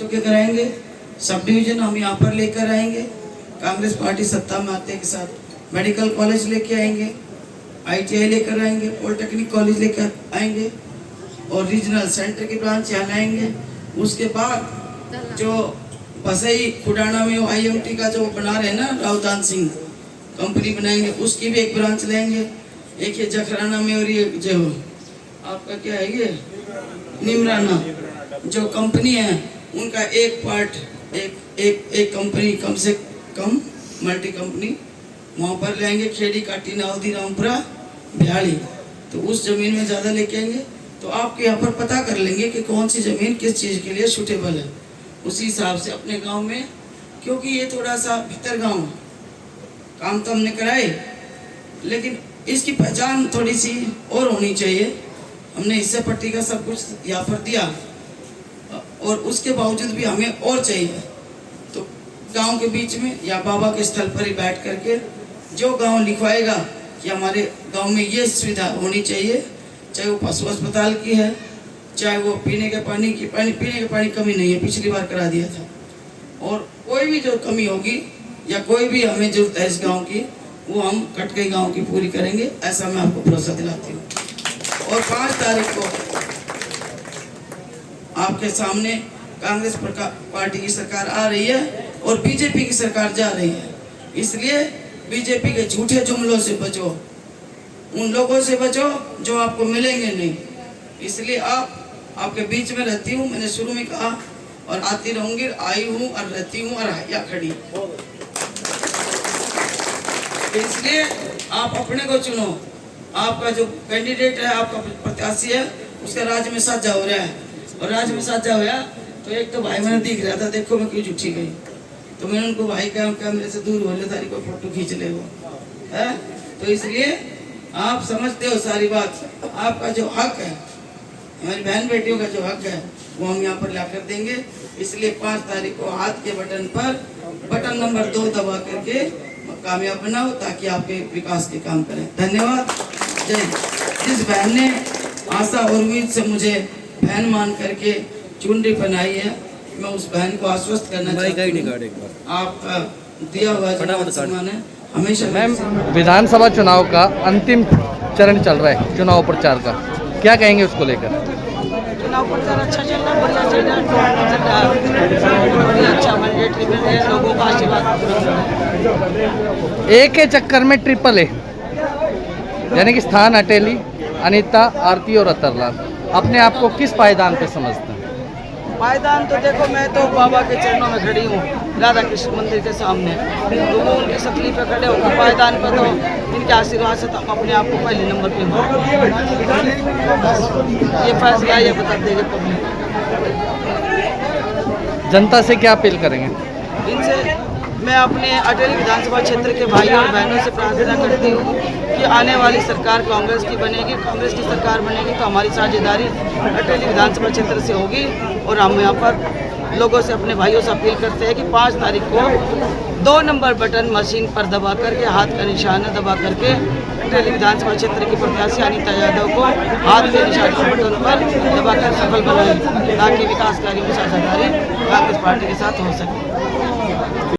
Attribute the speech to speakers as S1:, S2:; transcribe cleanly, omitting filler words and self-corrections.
S1: के कराएंगे। Sub division हम यहाँ पर लेकर आएंगे। कांग्रेस पार्टी सत्ता में आते के साथ मेडिकल कॉलेज लेके आएंगे, ITI लेकर आएंगे, पॉलिटेक्निक कॉलेज लेकर आएंगे और रीजनल सेंटर की ब्रांच यहाँ लाएंगे। उसके बाद जो बसई खुडाना में IMT का जो बना रहे हैं ना, रावदान सिंह कंपनी बनाएंगे, उसकी भी एक ब्रांच लेंगे। एक ये जखराना में और ये जो आपका क्या है ये निमराना जो कंपनी है उनका एक पार्ट एक कंपनी कम से कम मल्टी कंपनी वहाँ पर लेंगे। खेड़ी काटी नावदी रामपुरा बिहाड़ी, तो उस जमीन में ज़्यादा लेके आएंगे। तो आपके यहाँ पर पता कर लेंगे कि कौन सी ज़मीन किस चीज़ के लिए सूटेबल है। उसी हिसाब से अपने गांव में, क्योंकि ये थोड़ा सा भीतर गांव है, काम तो हमने कराए लेकिन इसकी पहचान थोड़ी सी और होनी चाहिए। हमने हिस्से पट्टी का सब कुछ यहाँ पर दिया और उसके बावजूद भी हमें और चाहिए। तो गांव के बीच में या बाबा के स्थल पर ही बैठ करके जो गांव लिखवाएगा कि हमारे गांव में ये सुविधा होनी चाहिए, चाहे वो पशु अस्पताल की है, चाहे वो पीने के पानी कमी नहीं है, पिछली बार करा दिया था। और कोई भी जो कमी होगी या कोई भी हमें जरूरत है इस गांव की, वो हम कटकई गांव की पूरी करेंगे, ऐसा मैं आपको भरोसा दिलाती हूँ। और 5 तारीख को आपके सामने कांग्रेस पार्टी की सरकार आ रही है और बीजेपी की सरकार जा रही है। इसलिए बीजेपी के झूठे जुमलों से बचो, उन लोगों से बचो जो आपको मिलेंगे नहीं। इसलिए आपके बीच में रहती हूँ, मैंने शुरू में कहा, और आती रहूंगी, आई हूँ और रहती हूँ और या खड़ी। इसलिए आप अपने को चुनो। आपका जो कैंडिडेट है, आपका प्रत्याशी है, उसका राज्य में साझा हो रहा है और राज्य में साझा होया तो एक तो भाई मैंने दिख रहा था, देखो मैं क्यों झूठी गई, तो मैंने उनको भाई क्या मेरे से दूर हो ले, तारी को फोटो खींच ले वो है। तो इसलिए आप समझते हो सारी बात। आपका जो हक है, हमारी बहन बेटियों का जो हक है, वो हम यहाँ पर ला कर देंगे। इसलिए 5 तारीख को हाथ के बटन पर बटन नंबर 2 दबा करके कामयाब बनाओ ताकि आपके विकास के काम करें। धन्यवाद। जय। जिस बहन ने आशा और उम्मीद से मुझे बहन मान करके चुनरी पहनाई है, मैं उस बहन को आश्वस्त करना चाहता हूँ, आपका दिया हुआ जो सम्मान है हमेशा।
S2: मैम, विधानसभा चुनाव का अंतिम चरण चल रहा है, चुनाव प्रचार का, क्या कहेंगे उसको लेकर?
S3: चुनाव प्रचार अच्छा चल रहा है, बढ़िया चल रहा है, बढ़िया अच्छा मैंडेट मिल रहे हैं, लोगों का आशीर्वाद।
S2: एक के चक्कर में ट्रिपल ए, यानी कि स्थान अटेली, अनीता, आरती और अतरलाल, अपने आप को किस पायदान पे समझते हैं?
S3: पायदान तो देखो, मैं तो बाबा के चरणों में खड़ी हूँ, राधा कृष्ण मंदिर के सामने, तो वो उनकी सकली पे खड़े होकर पायदान पर, तो इनके आशीर्वाद से तो हम अपने आप को पहले नंबर पे हो। ये फैसला ये बता देंगे पब्लिक।
S2: जनता से क्या अपील करेंगे?
S3: इनसे मैं अपने अटेली विधानसभा क्षेत्र के भाइयों और बहनों से प्रार्थना करती हूँ कि आने वाली सरकार कांग्रेस की बनेगी, कांग्रेस की सरकार बनेगी तो हमारी साझेदारी अटेली विधानसभा क्षेत्र से होगी। और हम यहाँ पर लोगों से, अपने भाइयों से अपील करते हैं कि 5 तारीख को 2 नंबर बटन मशीन पर दबा करके, हाथ का निशान दबा करके, अटेली विधानसभा क्षेत्र की प्रत्याशी अनीता यादव को हाथ के निशान के बटन पर दबाकर सफल बनाएं ताकि विकास कार्यों में साझेदारी कांग्रेस पार्टी के साथ हो सके।